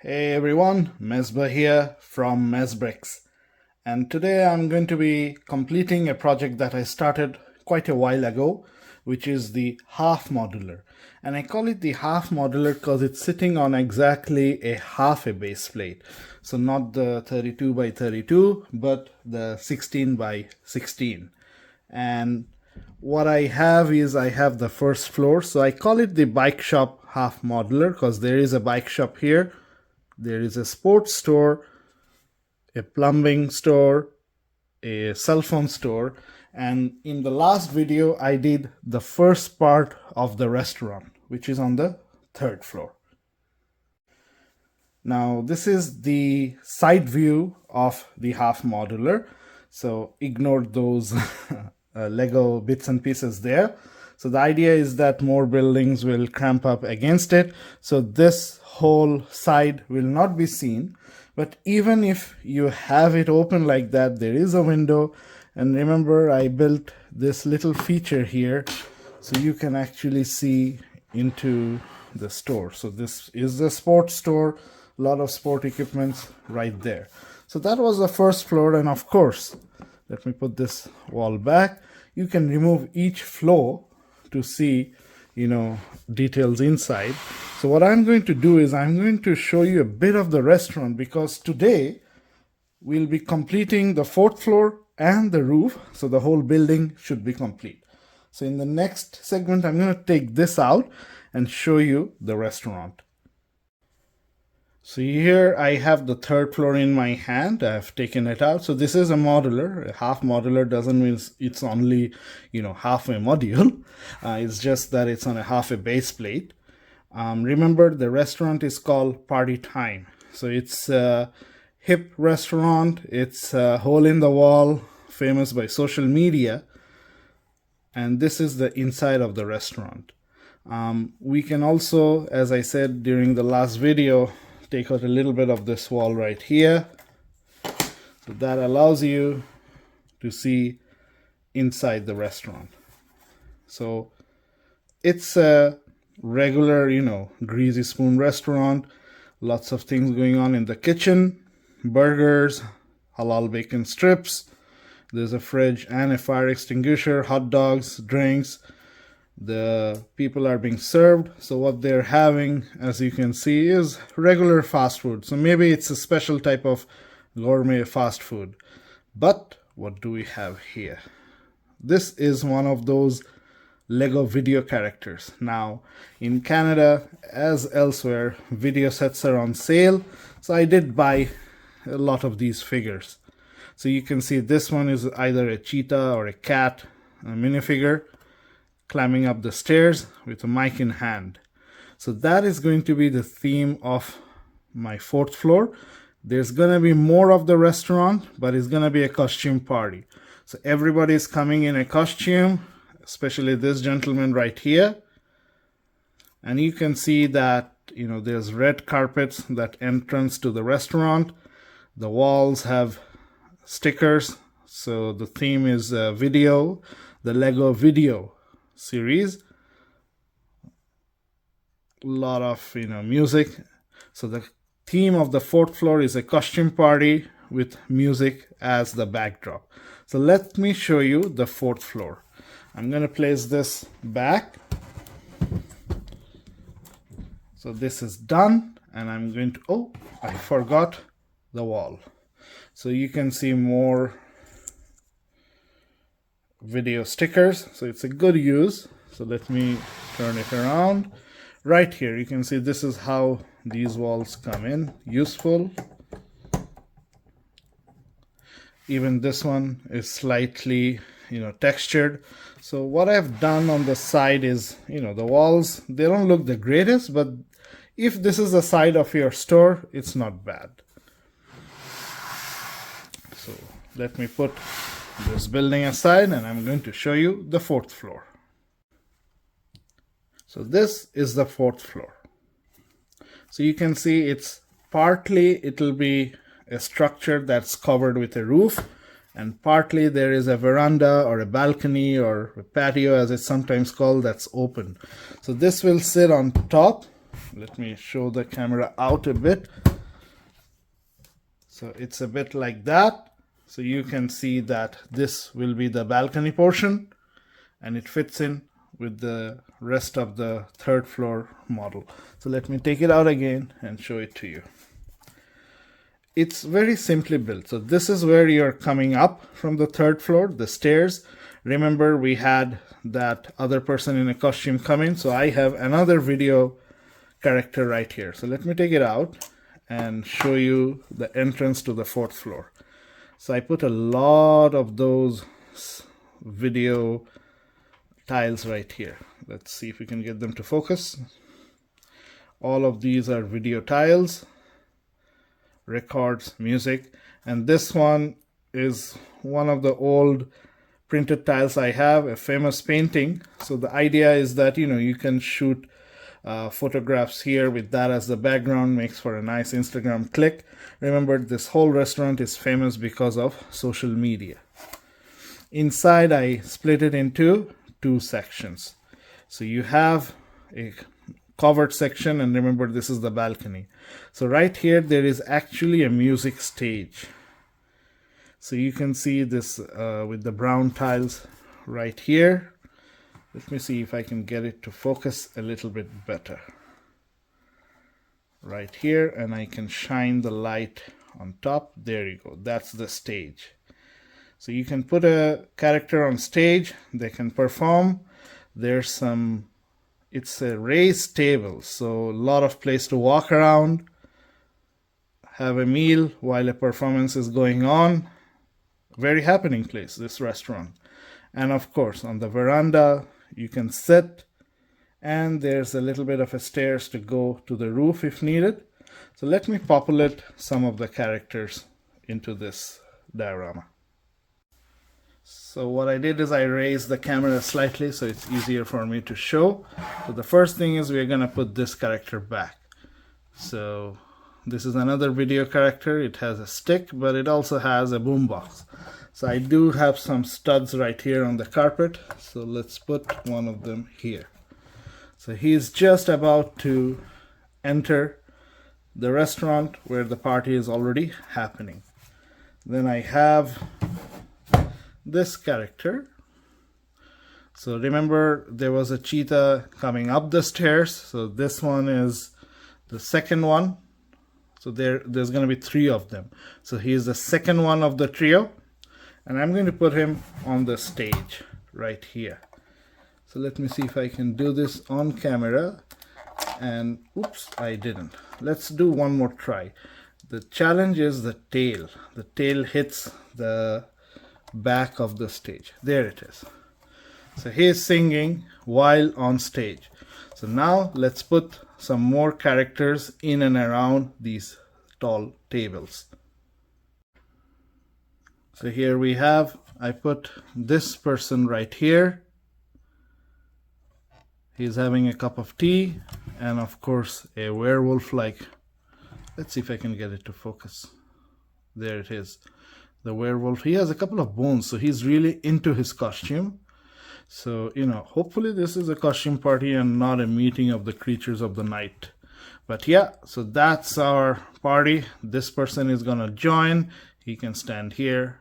Hey everyone, Mesba here from Mesbricks, and today I'm going to be completing a project that I started quite a while ago, which is the half modular. And I call it the half modular because it's sitting on exactly a half a base plate. So not the 32 by 32, but the 16 by 16. And what I have is I have the first floor. So I call it the bike shop half modular because there is a bike shop here. There is a sports store, a plumbing store, a cell phone store, and in the last video I did the first part of the restaurant, which is on the third floor. Now this is the side view of the half modular, so ignore those Lego bits and pieces there. So the idea is that more buildings will cramp up against it, so this whole side will not be seen. But even if you have it open like that, there is a window. And remember, I built this little feature here so you can actually see into the store. So this is the sports store, a lot of sport equipments right there. So that was the first floor. And of course, let me put this wall back. You can remove each floor to see, details inside. So what I'm going to do is I'm going to show you a bit of the restaurant, because today we'll be completing the fourth floor and the roof, so the whole building should be complete. So in the next segment, I'm going to take this out and show you the restaurant. So here I have the third floor in my hand. I've taken it out. So this is a modular. A half modular doesn't mean it's only, half a module. It's just that it's on a half a base plate. Remember, the restaurant is called Party Time. So it's a hip restaurant. It's a hole in the wall, famous by social media. And this is the inside of the restaurant. We can also, as I said during the last video, take out a little bit of this wall right here. So that allows you to see inside the restaurant. So it's a regular, greasy spoon restaurant. Lots of things going on in the kitchen. Burgers, halal bacon strips. There's a fridge and a fire extinguisher, hot dogs, drinks. The people are being served. So what they're having, as you can see, is regular fast food. So maybe it's a special type of gourmet fast food. But what do we have here? This is one of those Lego video characters. Now, in Canada, as elsewhere, video sets are on sale. So I did buy a lot of these figures. So you can see this one is either a cheetah or a cat, a minifigure, climbing up the stairs with a mic in hand. So that is going to be the theme of my fourth floor. There's going to be more of the restaurant, but it's going to be a costume party. So everybody is coming in a costume, especially this gentleman right here. And you can see that, there's red carpets that entrance to the restaurant. The walls have stickers. So the theme is video, the Lego video series. A lot of music. So the theme of the fourth floor is a costume party with music as the backdrop. So let me show you the fourth floor. I'm going to place this back. So this is done, and I'm going to, I forgot the wall. So you can see more video stickers. So it's a good use. So let me turn it around. Right here, you can see this is how these walls come in. Useful. Even this one is slightly, textured. So what I've done on the side is, the walls, they don't look the greatest, but if this is the side of your store, it's not bad. So let me put this building aside, and I'm going to show you the fourth floor. So this is the fourth floor. So you can see it'll be a structure that's covered with a roof, and partly there is a veranda or a balcony or a patio, as it's sometimes called, that's open. So this will sit on top Let me show the camera out a bit. So it's a bit like that. So you can see that this will be the balcony portion, and it fits in with the rest of the third floor model. So let me take it out again and show it to you. It's very simply built. So this is where you're coming up from the third floor, the stairs. Remember, we had that other person in a costume come in. So I have another video character right here. So let me take it out and show you the entrance to the fourth floor. So I put a lot of those video tiles right here. Let's see if we can get them to focus. All of these are video tiles, records, music, and this one is one of the old printed tiles I have, a famous painting. So the idea is that, you know, you can shoot photographs here with that as the background, makes for a nice Instagram click. Remember, this whole restaurant is famous because of social media. Inside, I split it into two sections. So you have a covered section, and remember, this is the balcony. So right here there is actually a music stage. So you can see this with the brown tiles right here. Let me see if I can get it to focus a little bit better. Right here, and I can shine the light on top. There you go. That's the stage. So you can put a character on stage, they can perform. There's some, it's a raised table, so a lot of place to walk around, have a meal while a performance is going on. Very happening place, this restaurant. And of course, on the veranda, you can sit, and there's a little bit of a stairs to go to the roof if needed. So let me populate some of the characters into this diorama. So what I did is I raised the camera slightly so it's easier for me to show. So the first thing is we're gonna put this character back. So this is another video character. It has a stick, but it also has a boombox. So I do have some studs right here on the carpet. So let's put one of them here. So he's just about to enter the restaurant where the party is already happening. Then I have this character. So remember, there was a cheetah coming up the stairs. So this one is the second one. So there's going to be three of them. So he is the second one of the trio. And I'm going to put him on the stage right here. So let me see if I can do this on camera. And oops, I didn't. Let's do one more try. The challenge is the tail. The tail hits the back of the stage. There it is. So he is singing while on stage. So now let's put some more characters in and around these tall tables. So here we have, I put this person right here. He's having a cup of tea, and of course a werewolf like, let's see if I can get it to focus. There it is. The werewolf, he has a couple of bones, so he's really into his costume. So, you know, hopefully this is a costume party and not a meeting of the creatures of the night. But yeah, so that's our party. This person is gonna join. He can stand here,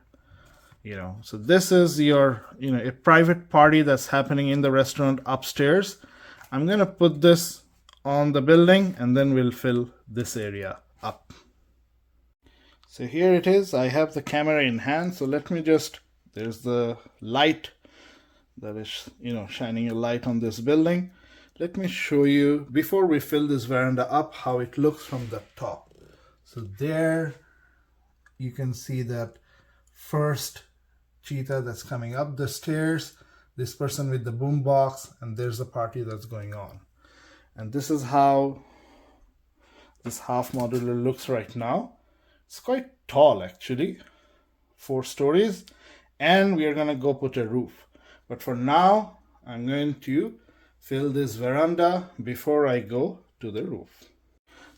you know. So this is your, you know, a private party that's happening in the restaurant upstairs. I'm gonna put this on the building, and then we'll fill this area up. So here it is. I have the camera in hand. So let me just, there's the light that is, you know, shining a light on this building. Let me show you, before we fill this veranda up, how it looks from the top. So there you can see that first cheetah that's coming up the stairs, this person with the boombox, and there's a party that's going on. And this is how this half modular looks right now. It's quite tall actually, 4 stories, and we are gonna go put a roof. But for now, I'm going to fill this veranda before I go to the roof.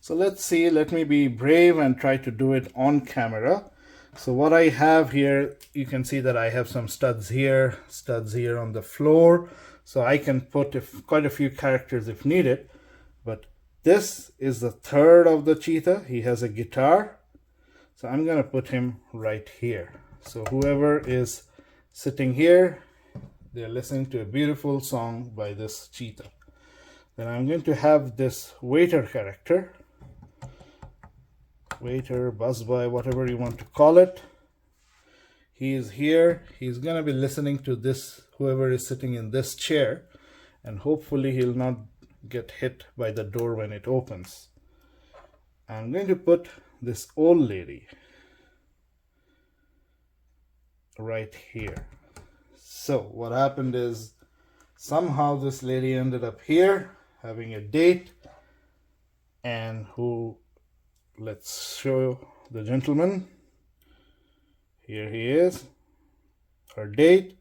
So let's see, let me be brave and try to do it on camera. So what I have here, you can see that I have some studs here on the floor. So I can put quite a few characters if needed. But This is the third of the cheetah. He has a guitar. So I'm going to put him right here. So whoever is sitting here, they're listening to a beautiful song by this cheetah. Then I'm going to have this waiter character, waiter, busboy, whatever you want to call it. He is here. He's going to be listening to this, whoever is sitting in this chair, and hopefully he'll not get hit by the door when it opens. I'm going to put this old lady right here. So what happened is somehow this lady ended up here having a date, and let's show the gentleman. Here he is, her date,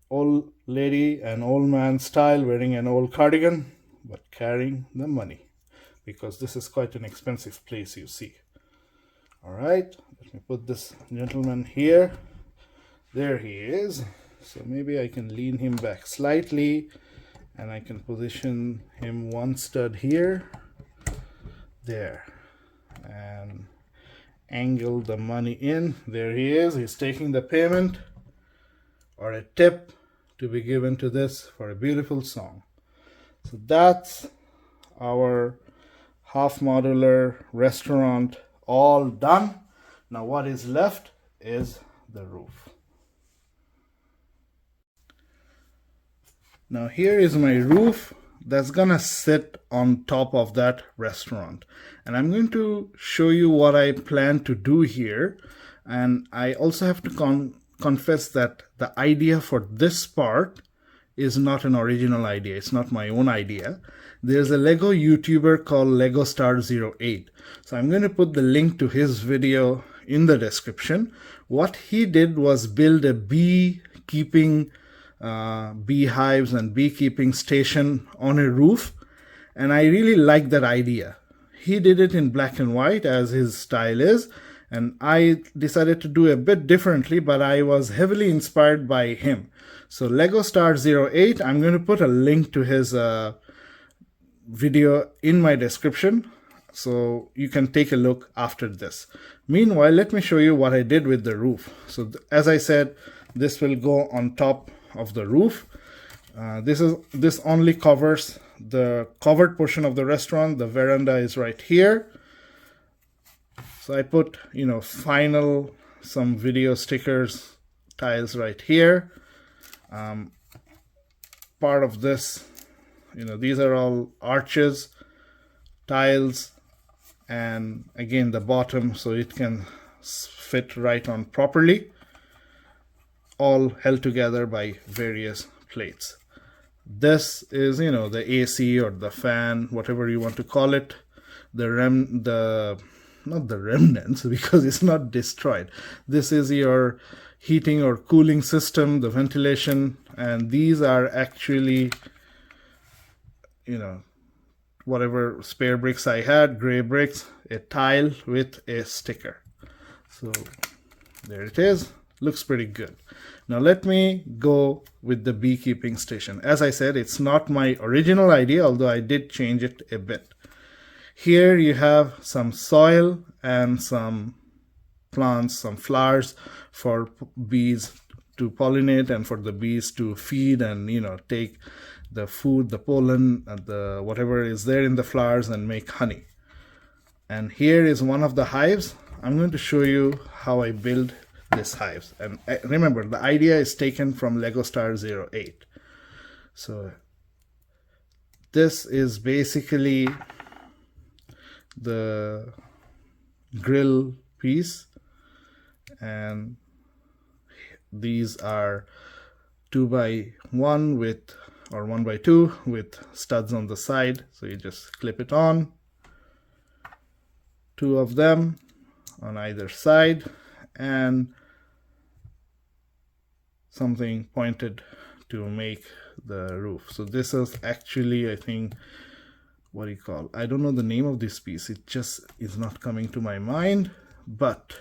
old lady and old man style, wearing an old cardigan but carrying the money, because this is quite an expensive place, you see. All right, let me put this gentleman here. There he is. So maybe I can lean him back slightly, and I can position him one stud here, there, and angle the money in. There he is. He's taking the payment or a tip to be given to this for a beautiful song. So that's our half modular restaurant all done. Now what is left is the roof. Now here is my roof that's gonna sit on top of that restaurant, and I'm going to show you what I plan to do here. And I also have to confess that the idea for this part is not an original idea. It's not my own idea. There's a Lego YouTuber called LegoStar08. So I'm going to put the link to his video in the description. What he did was build a beekeeping beehives and beekeeping station on a roof, and I really like that idea. He did it in black and white as his style is, and I decided to do a bit differently, but I was heavily inspired by him. So LegoStar08, I'm going to put a link to his video in my description, so you can take a look after this. Meanwhile, let me show you what I did with the roof. So as I said, this will go on top of the roof. This only covers the covered portion of the restaurant. The veranda is right here. So I put, some video stickers, tiles right here. Part of this, these are all arches, tiles, and again the bottom, so it can fit right on properly, all held together by various plates. This is, the AC or the fan, whatever you want to call it, not the remnants, because it's not destroyed. This is your heating or cooling system, the ventilation, and these are actually, whatever spare bricks I had, gray bricks, a tile with a sticker. So there it is. Looks pretty good. Now let me go with the beekeeping station. As I said, it's not my original idea, although I did change it a bit. Here you have some soil and some plants, some flowers for bees to pollinate and for the bees to feed and take the food, the pollen, the whatever is there in the flowers and make honey. And here is one of the hives. I'm going to show you how I build this hives. And remember, the idea is taken from LegoStar08. So this is basically the grill piece, and these are 2x1 with, or 1x2 with studs on the side, so you just clip it on, 2 of them on either side, and something pointed to make the roof. So this is actually, I think, what do you call, I don't know the name of this piece, it just is not coming to my mind, but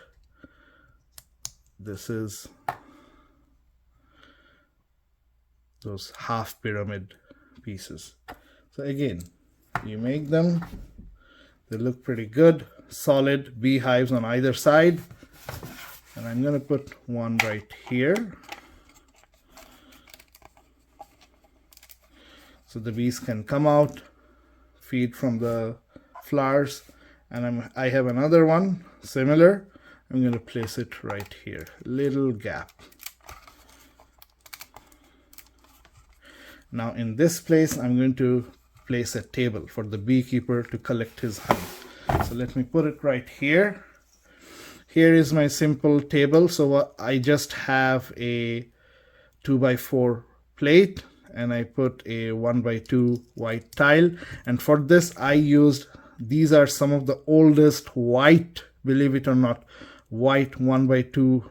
this is those half pyramid pieces. So again, you make them. They look pretty good, solid beehives on either side. And I'm going to put one right here, so the bees can come out, feed from the flowers. And I have another one similar. I'm going to place it right here, little gap. Now in this place, I'm going to place a table for the beekeeper to collect his honey. So let me put it right here. Here is my simple table. So I just have a 2x4 plate, and I put a 1x2 white tile. And for this I used, these are some of the oldest white, believe it or not, white 1x2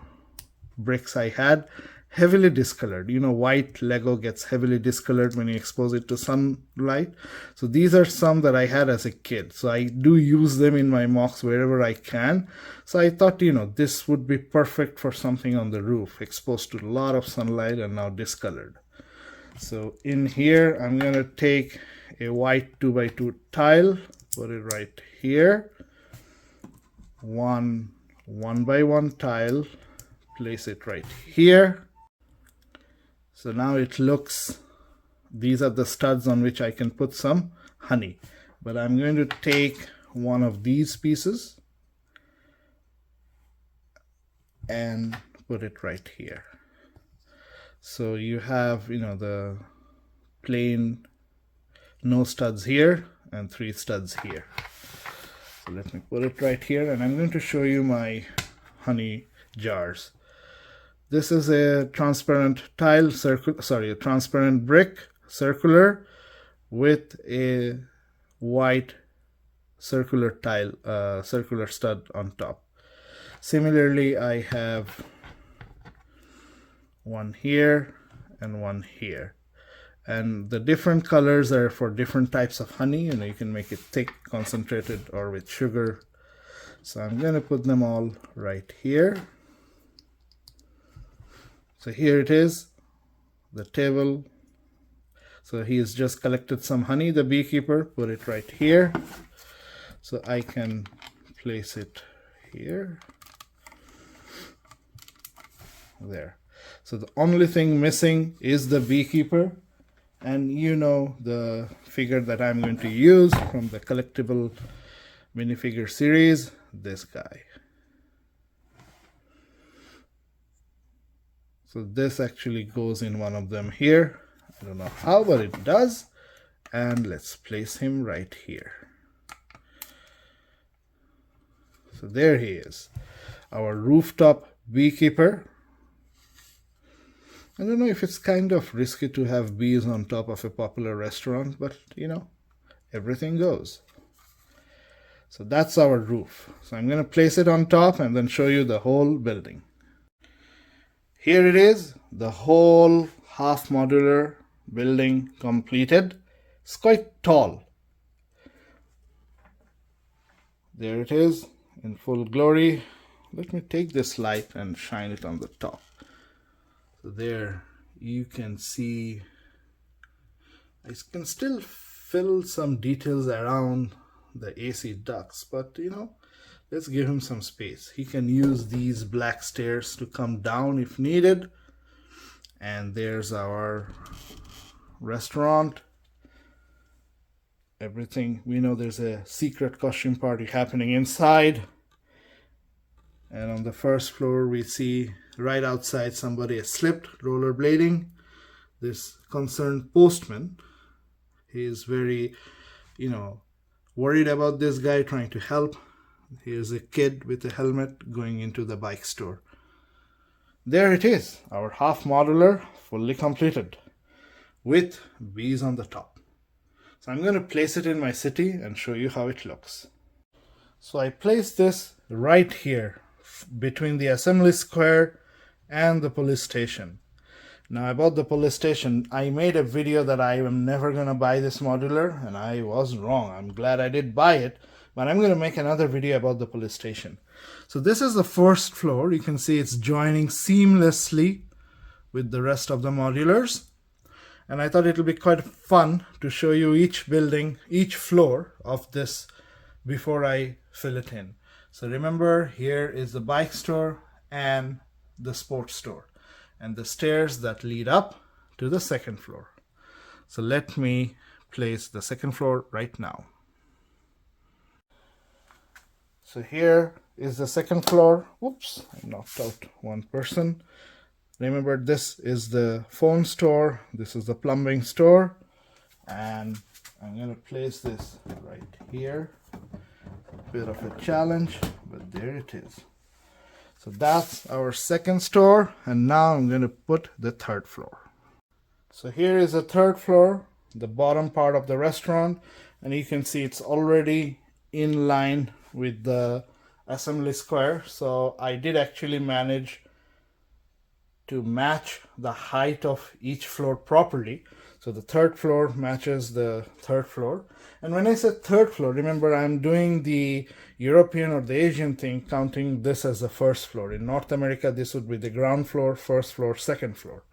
bricks I had. Heavily discolored. You know, white Lego gets heavily discolored when you expose it to sunlight. So these are some that I had as a kid. So I do use them in my MOCs wherever I can. So I thought, you know, this would be perfect for something on the roof, exposed to a lot of sunlight and now discolored. So in here, I'm going to take a white 2x2 tile, put it right here. One 1x1 tile, place it right here. So now it looks, these are the studs on which I can put some honey. But I'm going to take one of these pieces and put it right here. So you have, you know, the plain no studs here and 3 studs here. So let me put it right here, and I'm going to show you my honey jars. This is a transparent tile, a transparent brick, circular, with a white circular tile, circular stud on top. Similarly, I have one here and one here. And the different colors are for different types of honey. You know, you can make it thick, concentrated, or with sugar. So I'm going to put them all right here. So here it is, the table. So he has just collected some honey, the beekeeper, put it right here. So I can place it here. There. So the only thing missing is the beekeeper. And you know the figure that I'm going to use from the collectible minifigure series, this guy. So this actually goes in one of them here. I don't know how, but it does. And let's place him right here. So there he is, our rooftop beekeeper. I don't know if it's kind of risky to have bees on top of a popular restaurant, but you know, everything goes. So that's our roof. So I'm going to place it on top and then show you the whole building. Here it is, the whole half modular building completed. It's quite tall. There it is in full glory. Let me take this light and shine it on the top. So there you can see, I can still fill some details around the AC ducts, but you know, let's give him some space. He can use these black stairs to come down if needed. And there's our restaurant. Everything, we know there's a secret costume party happening inside. And on the first floor we see right outside somebody has slipped, rollerblading. This concerned postman, he is very, you know, worried about this guy, trying to help. He is a kid with a helmet going into the bike store. There it is, our half modular, fully completed, with bees on the top. So I'm going to place it in my city and show you how it looks. So I placed this right here, between the assembly square and the police station. Now about the police station, I made a video that I am never going to buy this modular, and I was wrong. I'm glad I did buy it, but I'm going to make another video about the police station. So this is the first floor. You can see it's joining seamlessly with the rest of the modulars. And I thought it'll be quite fun to show you each building, each floor of this before I fill it in. So remember, here is the bike store and the sports store and the stairs that lead up to the second floor. So let me place the second floor right now. So here is the second floor. Oops, I knocked out one person. Remember, this is the phone store, this is the plumbing store, and I'm going to place this right here. Bit of a challenge, but there it is. So that's our second store, and now I'm going to put the third floor. So here is the third floor, the bottom part of the restaurant, and you can see it's already in line with the assembly square. So I did actually manage to match the height of each floor properly. So the third floor matches the third floor. And when I said third floor, remember, I'm doing the European or the Asian thing, counting this as the first floor. In North America, this would be the ground floor, first floor, second floor.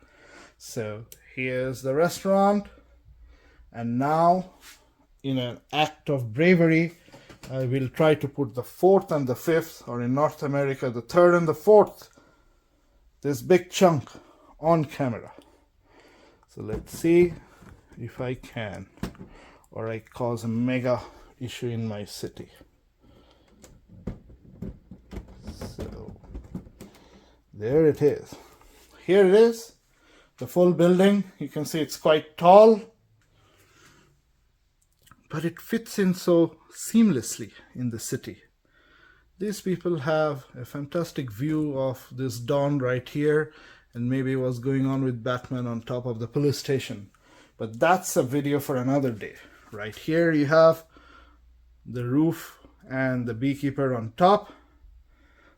So here's the restaurant. And now, in an act of bravery, I will try to put the fourth and the fifth, or in North America, the third and the fourth, this big chunk on camera. So let's see if I can, or I cause a mega issue in my city. So there it is. Here it is, the full building. You can see it's quite tall, but it fits in so seamlessly in the city. These people have a fantastic view of this dawn right here, and maybe what's going on with Batman on top of the police station. But that's a video for another day. Right here you have the roof and the Beekeeper on top.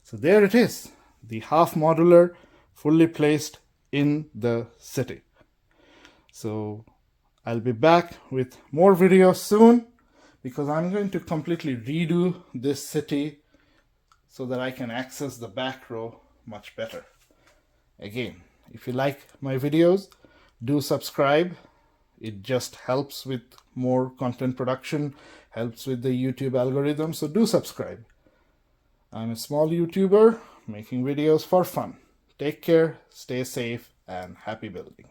So there it is, the half modular, fully placed in the city. So I'll be back with more videos soon, because I'm going to completely redo this city so that I can access the back row much better. Again, if you like my videos, do subscribe. It just helps with more content production, helps with the YouTube algorithm, so do subscribe. I'm a small YouTuber making videos for fun. Take care, stay safe, and happy building.